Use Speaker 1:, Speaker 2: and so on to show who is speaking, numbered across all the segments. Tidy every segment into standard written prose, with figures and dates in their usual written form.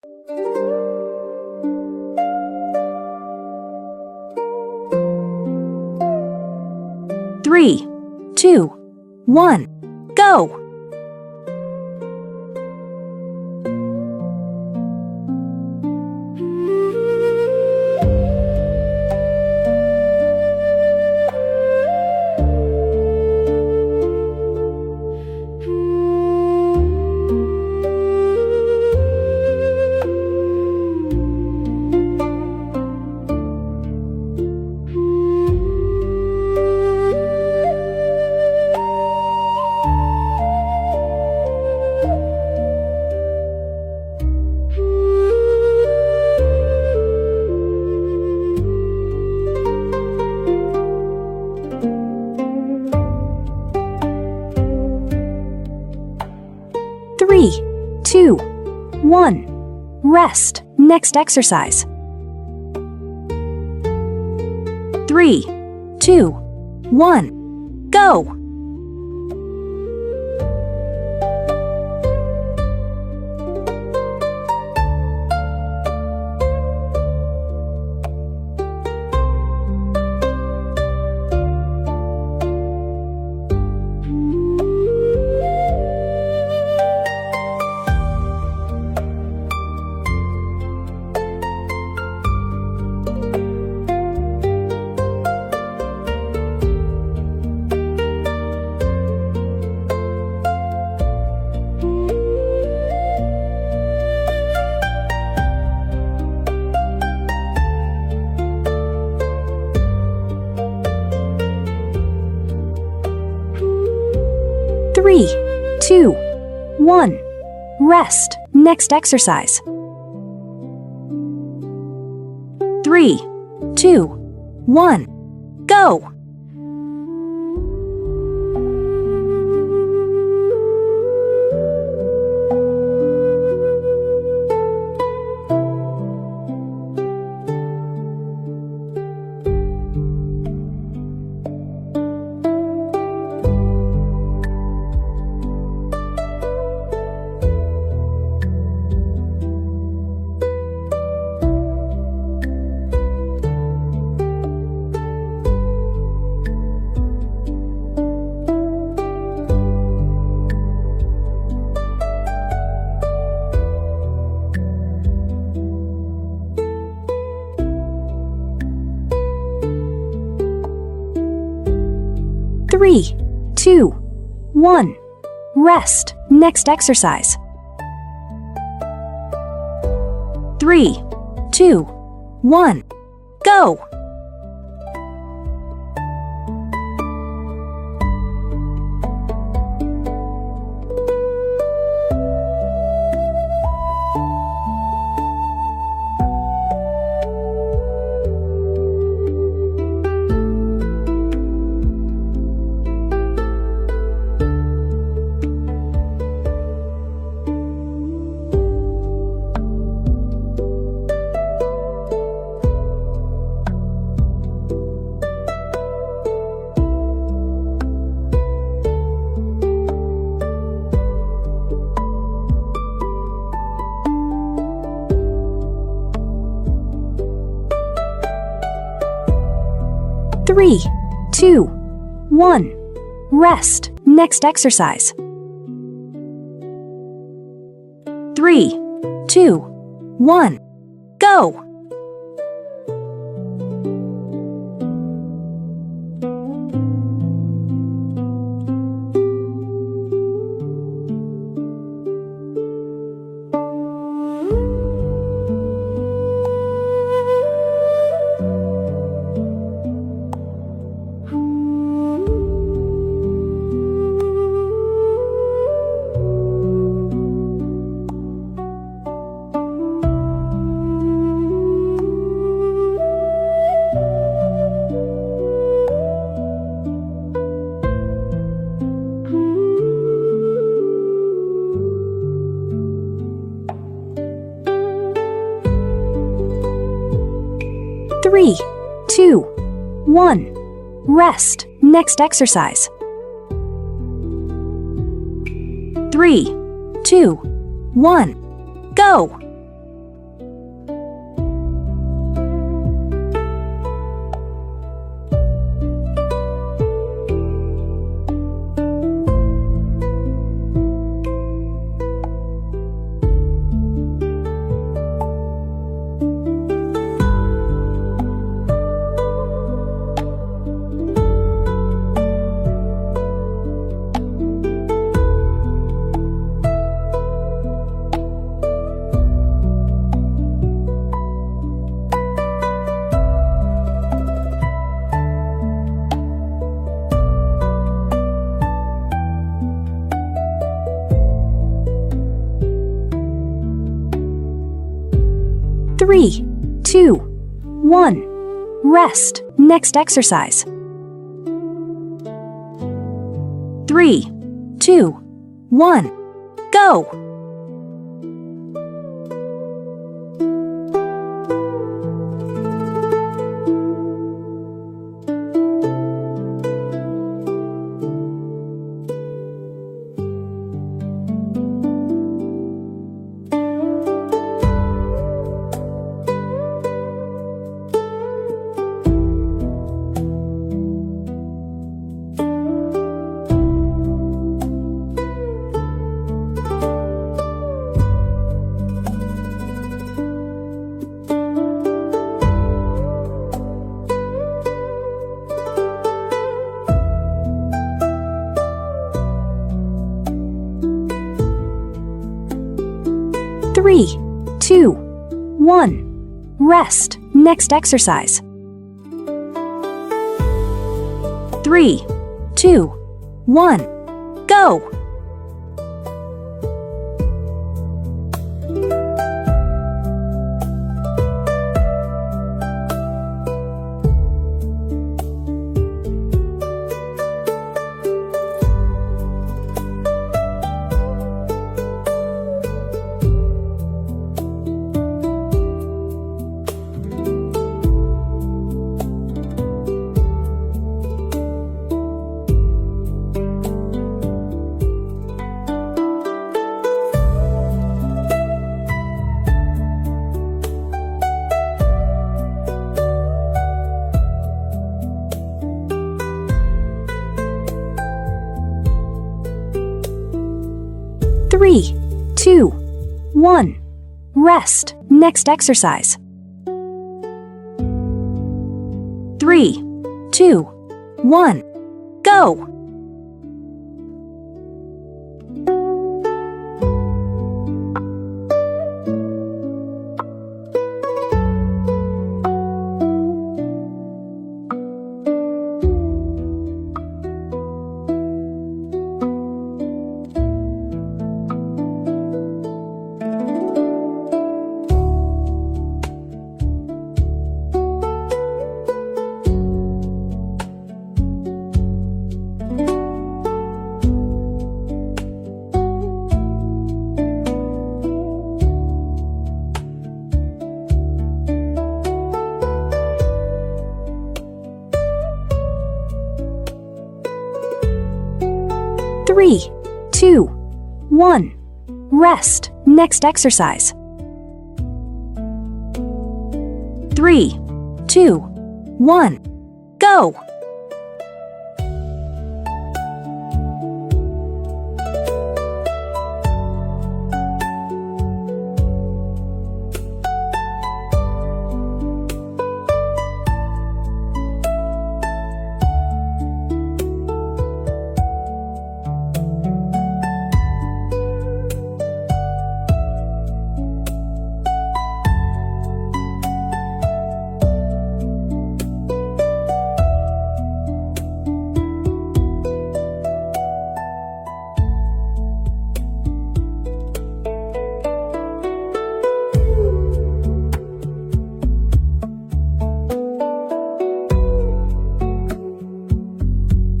Speaker 1: 3, 2, 1, go! 3, 2, 1, rest. Next exercise. 3, 2, 1, go! 3, 2, 1, rest. Next exercise. 3, 2, 1, go! 3, 2, 1, rest. Next exercise. 3, 2, 1, go! 3, 2, 1, rest. Next exercise. 3, 2, 1, go! 3, 2, 1, rest. Next exercise. 3, 2, 1, go! 3, 2, 1. Rest. Next exercise. 3, 2, 1. Go! 3, 2, 1. Rest. Next exercise. 3, 2, 1. Go! 3, 2, 1. Rest. Next exercise. 3, 2, 1. Go! 3, 2, 1. Rest. Next exercise. 3, 2, 1. Go!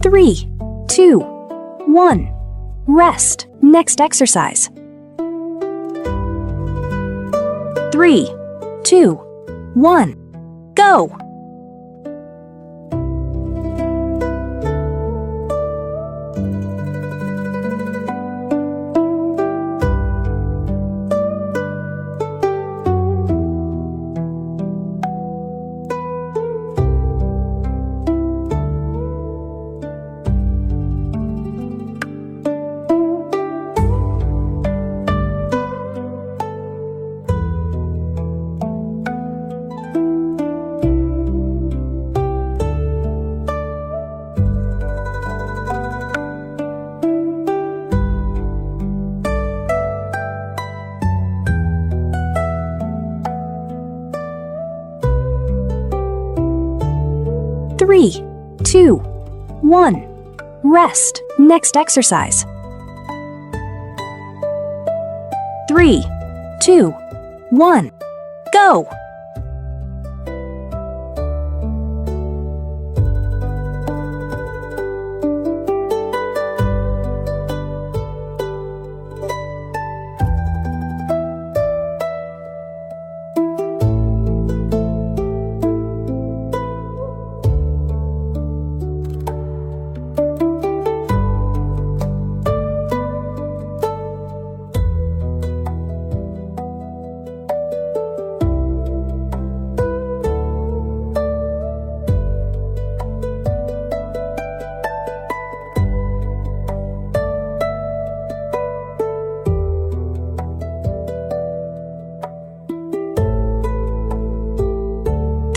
Speaker 1: 3, 2, 1. Rest. Next exercise. 3, 2, 1. Go! 3, 2, 1. Rest. Next exercise. 3, 2, 1. Go!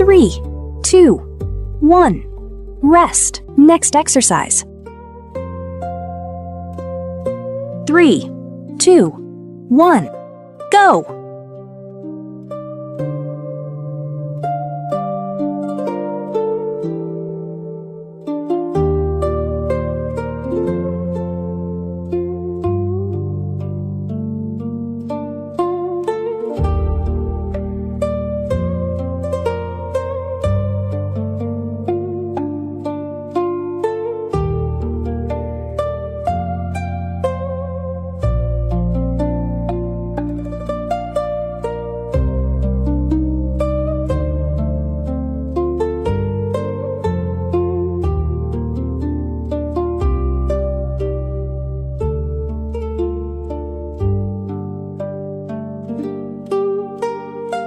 Speaker 1: 3, 2, 1. Rest. Next exercise. 3, 2, 1. Go!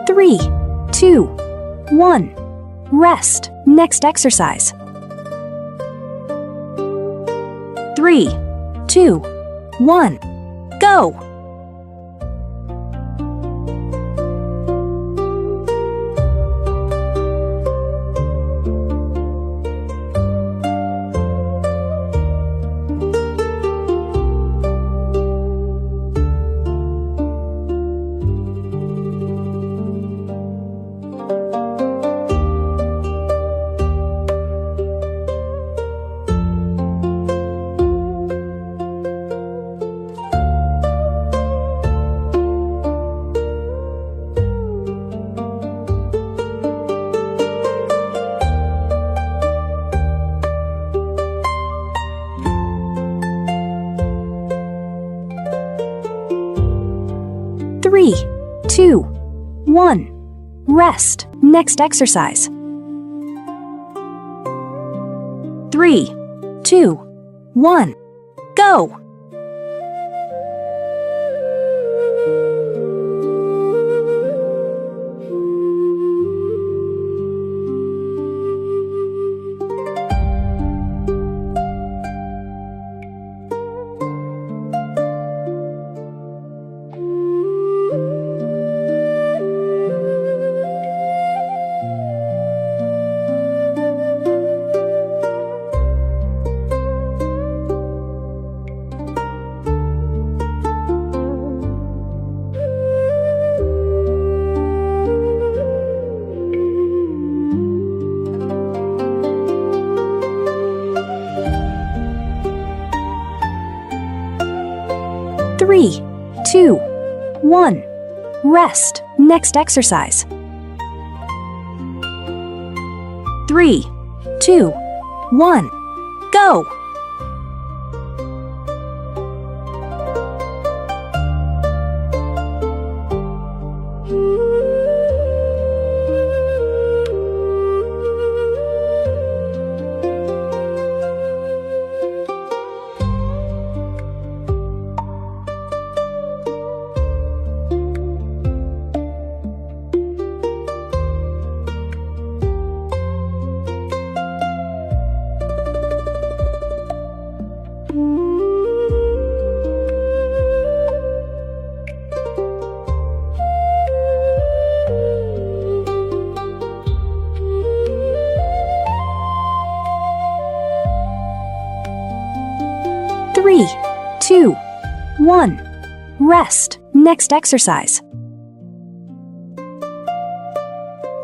Speaker 1: 3, 2, 1. Rest. Next exercise. 3, 2, 1. Go! 3, 2, 1. Rest. Next exercise. 3, 2, 1. Go! 3, 2, 1. Rest. Next exercise. 3, 2, 1. Go! 3, 2, 1. Rest. Next exercise.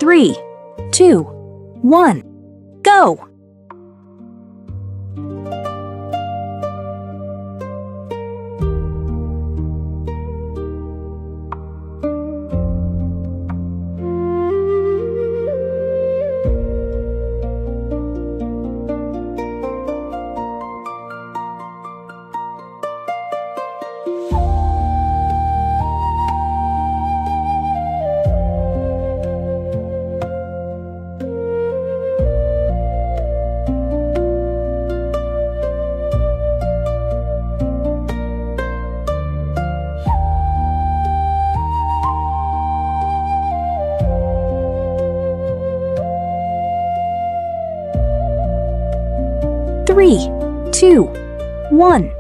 Speaker 1: 3, 2, 1. Go! 3, 2, 1.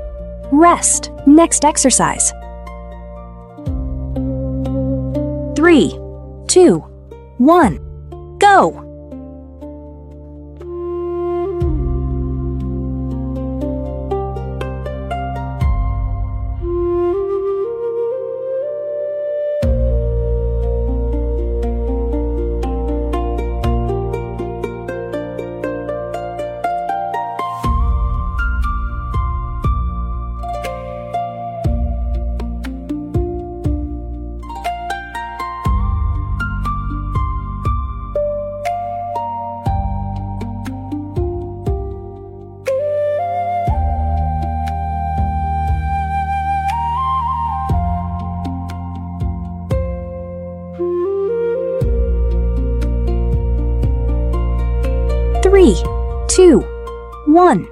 Speaker 1: Rest. Next exercise. 3, 2, 1. Go! Go! 3, 2, 1.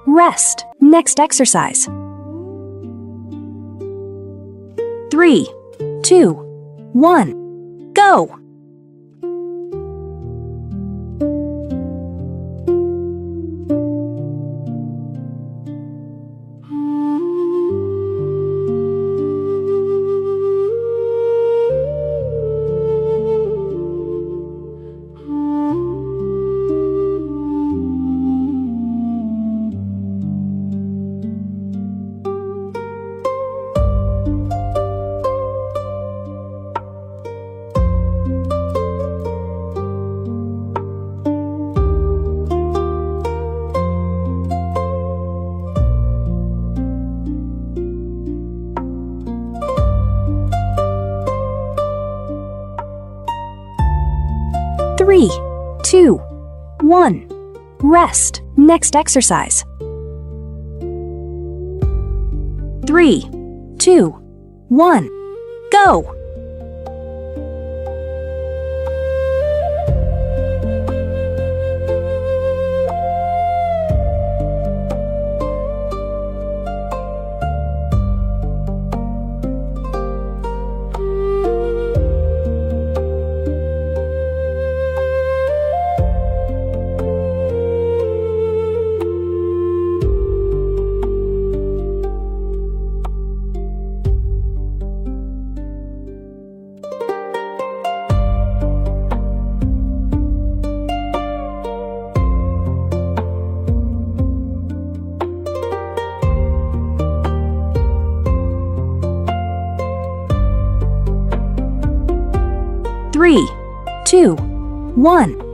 Speaker 1: Rest. Next exercise. 3, 2, 1. Go! 3, 2, 1. Rest. Next exercise. 3, 2, 1. Go! 3, 2, 1.